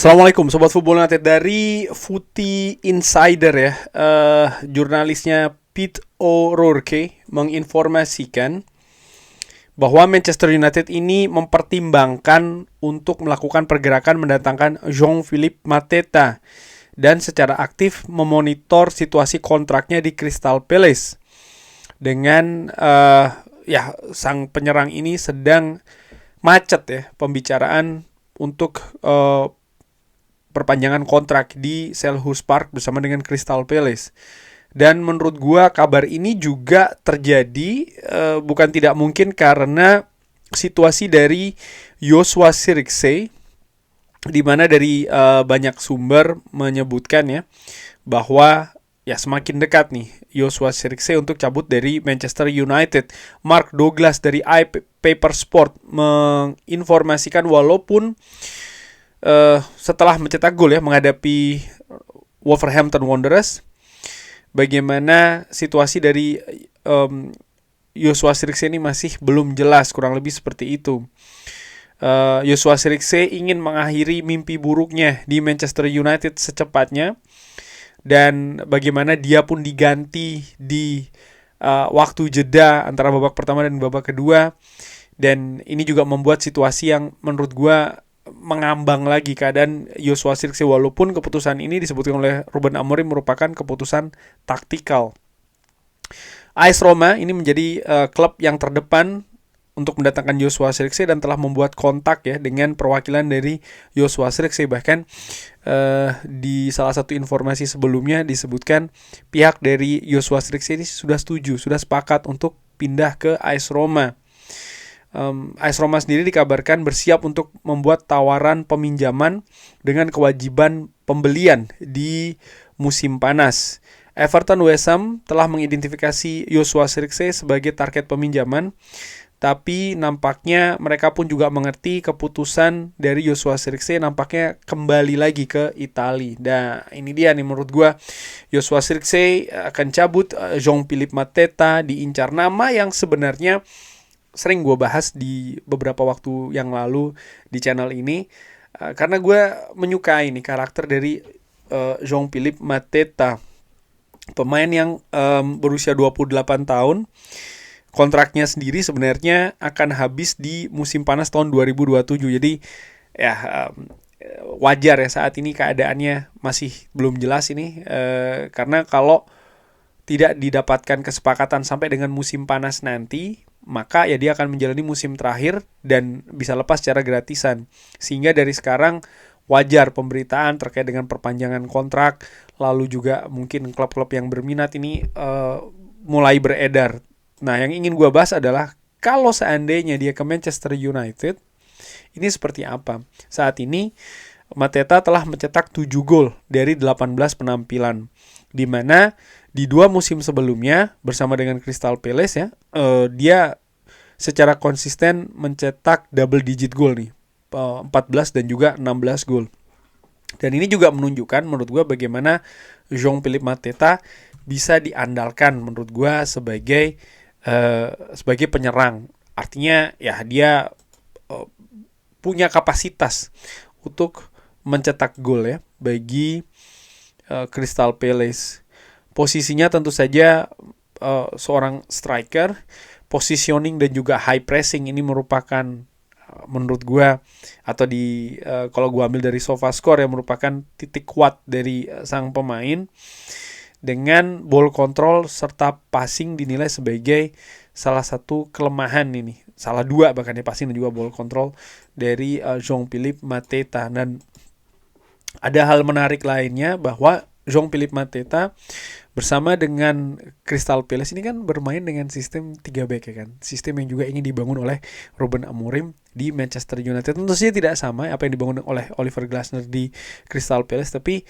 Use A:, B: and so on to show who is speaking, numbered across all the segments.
A: Assalamualaikum Sobat Football United dari Footy Insider ya. Jurnalisnya Pete O'Rourke menginformasikan bahwa Manchester United ini mempertimbangkan untuk melakukan pergerakan mendatangkan Jean-Philippe Mateta dan secara aktif memonitor situasi kontraknya di Crystal Palace. Dengan sang penyerang ini sedang macet ya pembicaraan untuk perpanjangan kontrak di Selhurst Park bersama dengan Crystal Palace. Dan menurut gua kabar ini juga terjadi bukan tidak mungkin karena situasi dari Joshua Zirkzee, di mana dari banyak sumber menyebutkan ya bahwa ya semakin dekat nih Joshua Zirkzee untuk cabut dari Manchester United. Mark Douglas dari iPaper Sport menginformasikan walaupun setelah mencetak gol ya menghadapi Wolverhampton Wanderers, bagaimana situasi dari Joshua Zirkzee ini masih belum jelas, kurang lebih seperti itu. Joshua Zirkzee ingin mengakhiri mimpi buruknya di Manchester United secepatnya, dan bagaimana dia pun diganti di waktu jeda antara babak pertama dan babak kedua. Dan ini juga membuat situasi yang menurut gua mengambang lagi keadaan Joshua Zirkzee, walaupun keputusan ini disebutkan oleh Ruben Amorim merupakan keputusan taktikal. AS Roma ini menjadi klub yang terdepan untuk mendatangkan Joshua Zirkzee dan telah membuat kontak ya dengan perwakilan dari Joshua Zirkzee. Bahkan di salah satu informasi sebelumnya disebutkan pihak dari Joshua Zirkzee ini sudah setuju, sudah sepakat untuk pindah ke AS Roma. AS Roma sendiri dikabarkan bersiap untuk membuat tawaran peminjaman dengan kewajiban pembelian di musim panas. Everton West Ham telah mengidentifikasi Joshua Zirkzee sebagai target peminjaman, tapi nampaknya mereka pun juga mengerti keputusan dari Joshua Zirkzee nampaknya kembali lagi ke Italia. Nah, ini dia nih menurut gua, Joshua Zirkzee akan cabut, Jean-Philippe Mateta diincar, nama yang sebenarnya sering gue bahas di beberapa waktu yang lalu di channel ini, karena gue menyukai nih karakter dari Jean-Philippe Mateta, pemain yang berusia 28 tahun. Kontraknya sendiri sebenarnya akan habis di musim panas tahun 2027. Jadi ya wajar ya saat ini keadaannya masih belum jelas ini, karena kalau tidak didapatkan kesepakatan sampai dengan musim panas nanti, maka ya dia akan menjalani musim terakhir dan bisa lepas secara gratisan. Sehingga dari sekarang wajar pemberitaan terkait dengan perpanjangan kontrak, lalu juga mungkin klub-klub yang berminat ini mulai beredar. Nah, yang ingin gue bahas adalah kalau seandainya dia ke Manchester United, ini seperti apa? Saat ini Mateta telah mencetak 7 gol dari 18 penampilan, di mana di 2 musim sebelumnya bersama dengan Crystal Palace ya, dia secara konsisten mencetak double digit gol nih, 14 dan juga 16 gol. Dan ini juga menunjukkan menurut gue bagaimana Jean-Philippe Mateta bisa diandalkan menurut gue sebagai penyerang. Artinya ya dia punya kapasitas untuk mencetak gol ya bagi Crystal Palace. Posisinya tentu saja seorang striker, positioning dan juga high pressing ini merupakan menurut gue, atau di kalau gue ambil dari SofaScore yang merupakan titik kuat dari sang pemain. Dengan ball control serta passing dinilai sebagai salah satu kelemahan ini, salah 2 bahkan ya, passing dan juga ball control dari Jean-Philippe Mateta. Dan ada hal menarik lainnya bahwa Jean-Philippe Mateta bersama dengan Crystal Palace ini kan bermain dengan sistem 3 back ya kan. Sistem yang juga ingin dibangun oleh Ruben Amorim di Manchester United. Tentu saja tidak sama apa yang dibangun oleh Oliver Glasner di Crystal Palace, tapi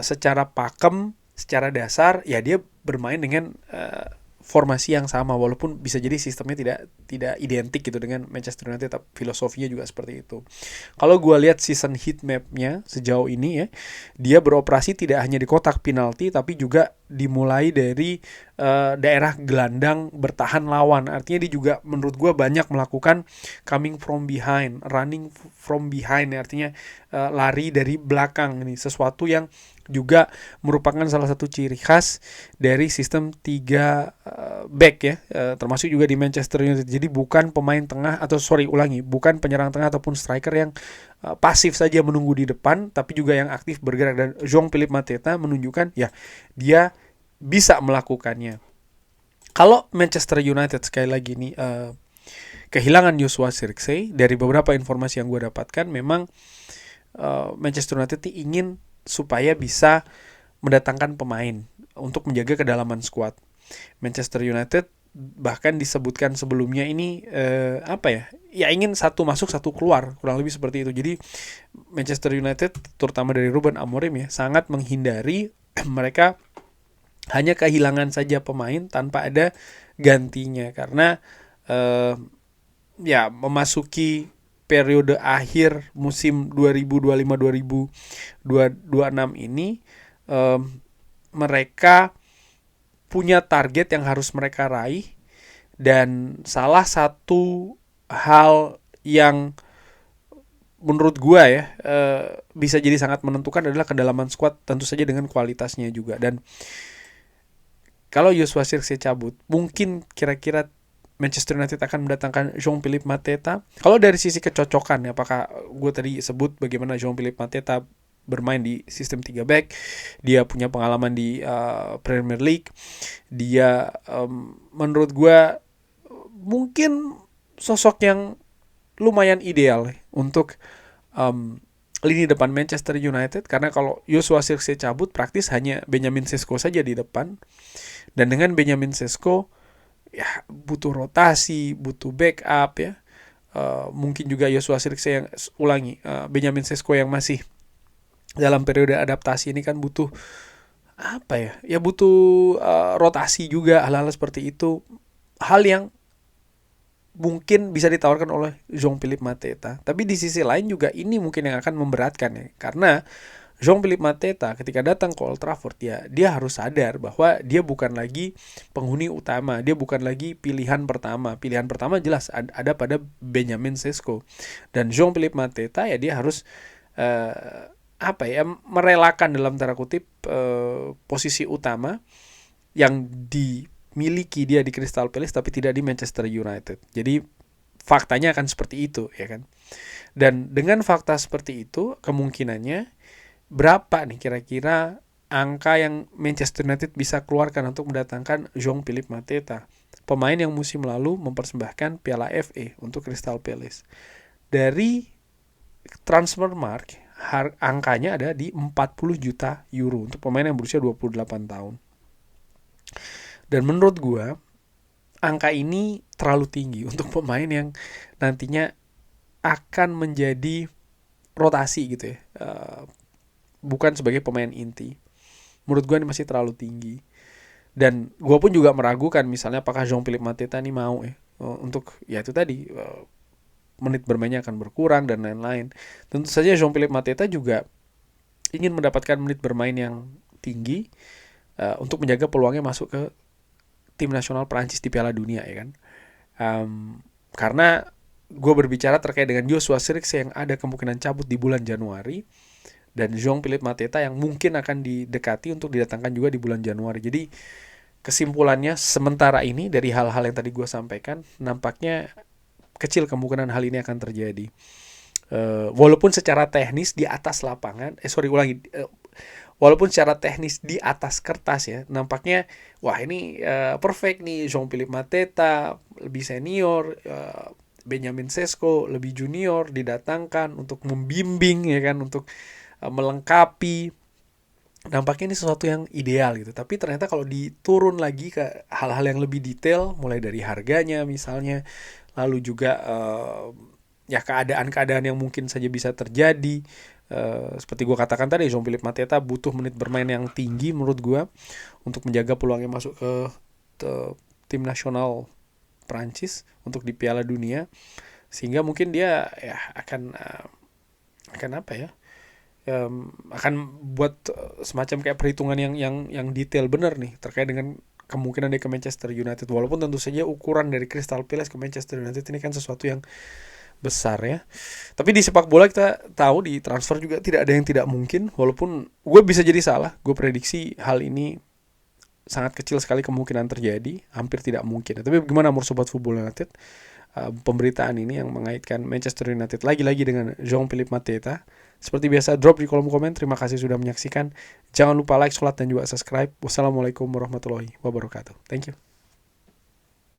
A: secara pakem, secara dasar ya dia bermain dengan formasi yang sama, walaupun bisa jadi sistemnya tidak identik gitu dengan Manchester United, tapi filosofinya juga seperti itu. Kalau gue lihat season heat map-nya sejauh ini ya, dia beroperasi tidak hanya di kotak penalti tapi juga dimulai dari daerah gelandang bertahan lawan. Artinya dia juga menurut gue banyak melakukan coming from behind, running from behind, artinya lari dari belakang. Ini sesuatu yang juga merupakan salah satu ciri khas dari sistem 3 back ya, termasuk juga di Manchester United. Jadi bukan pemain tengah bukan penyerang tengah ataupun striker yang pasif saja menunggu di depan, tapi juga yang aktif bergerak. Dan Jean-Philippe Mateta menunjukkan ya dia bisa melakukannya. Kalau Manchester United sekali lagi nih kehilangan Joshua Zirkzee, dari beberapa informasi yang gue dapatkan memang Manchester United ingin supaya bisa mendatangkan pemain untuk menjaga kedalaman skuad. Manchester United bahkan disebutkan sebelumnya ini ingin satu masuk satu keluar, kurang lebih seperti itu. Jadi Manchester United terutama dari Ruben Amorim ya sangat menghindari mereka hanya kehilangan saja pemain tanpa ada gantinya, karena memasuki periode akhir musim 2025-2026 ini mereka punya target yang harus mereka raih, dan salah satu hal yang menurut gua ya bisa jadi sangat menentukan adalah kedalaman skuad, tentu saja dengan kualitasnya juga. Dan kalau Joshua Zirkzee cabut, mungkin kira-kira Manchester United akan mendatangkan Jean-Philippe Mateta. Kalau dari sisi kecocokan, apakah gue tadi sebut bagaimana Jean-Philippe Mateta bermain di sistem 3 back, dia punya pengalaman di Premier League, dia menurut gue mungkin sosok yang lumayan ideal untuk lini depan Manchester United, karena kalau Joshua Zirkzee cabut praktis hanya Benjamin Sesko saja di depan, dan dengan Benjamin Sesko ya butuh rotasi, butuh backup ya. Mungkin juga Joshua Zirkzee yang Benjamin Sesko yang masih dalam periode adaptasi ini kan butuh butuh rotasi juga, hal-hal seperti itu. Hal yang mungkin bisa ditawarkan oleh Jean-Philippe Mateta. Tapi di sisi lain juga ini mungkin yang akan memberatkan ya, karena Jean-Philippe Mateta ketika datang ke Old Trafford dia harus sadar bahwa dia bukan lagi penghuni utama, dia bukan lagi pilihan pertama. Pilihan pertama jelas ada pada Benjamin Sesko, dan Jean-Philippe Mateta ya dia harus merelakan dalam tanda kutip posisi utama yang dimiliki dia di Crystal Palace tapi tidak di Manchester United. Jadi faktanya akan seperti itu ya kan. Dan dengan fakta seperti itu, kemungkinannya berapa nih kira-kira angka yang Manchester United bisa keluarkan untuk mendatangkan Jean-Philippe Mateta, pemain yang musim lalu mempersembahkan Piala FA untuk Crystal Palace. Dari Transfermarkt angkanya ada di 40 juta euro untuk pemain yang berusia 28 tahun. Dan menurut gue angka ini terlalu tinggi untuk pemain yang nantinya akan menjadi rotasi gitu ya, bukan sebagai pemain inti. Menurut gue ini masih terlalu tinggi. Dan gue pun juga meragukan misalnya apakah Jean-Philippe Mateta ini mau untuk ya itu tadi menit bermainnya akan berkurang dan lain-lain. Tentu saja Jean-Philippe Mateta juga ingin mendapatkan menit bermain yang tinggi untuk menjaga peluangnya masuk ke tim nasional Prancis di Piala Dunia ya kan. Karena gue berbicara terkait dengan Joshua Zirkzee yang ada kemungkinan cabut di bulan Januari, dan Jean-Philippe Mateta yang mungkin akan didekati untuk didatangkan juga di bulan Januari. Jadi kesimpulannya sementara ini dari hal-hal yang tadi gue sampaikan, nampaknya kecil kemungkinan hal ini akan terjadi. Walaupun secara teknis di atas lapangan, walaupun secara teknis di atas kertas ya, nampaknya wah ini perfect nih, Jean-Philippe Mateta lebih senior, Benjamin Sesko lebih junior didatangkan untuk membimbing ya kan, untuk melengkapi. Nampaknya ini sesuatu yang ideal gitu. Tapi ternyata kalau diturun lagi ke hal-hal yang lebih detail, mulai dari harganya misalnya, lalu juga keadaan-keadaan yang mungkin saja bisa terjadi. Seperti gue katakan tadi, Jean-Philippe Mateta butuh menit bermain yang tinggi menurut gue untuk menjaga peluangnya masuk ke tim nasional Prancis untuk di Piala Dunia, sehingga mungkin dia ya akan akan buat semacam kayak perhitungan yang detail benar nih terkait dengan kemungkinan dia ke Manchester United. Walaupun tentu saja ukuran dari Crystal Palace ke Manchester United ini kan sesuatu yang besar ya. Tapi di sepak bola kita tahu di transfer juga tidak ada yang tidak mungkin. Walaupun gue bisa jadi salah, gue prediksi hal ini sangat kecil sekali kemungkinan terjadi, hampir tidak mungkin. Tapi bagaimana menurut Sobat Football United? Pemberitaan ini yang mengaitkan Manchester United lagi-lagi dengan Jean-Philippe Mateta. Seperti biasa, drop di kolom komen. Terima kasih sudah menyaksikan. Jangan lupa like, sholat, dan juga subscribe. Wassalamualaikum warahmatullahi wabarakatuh. Thank you.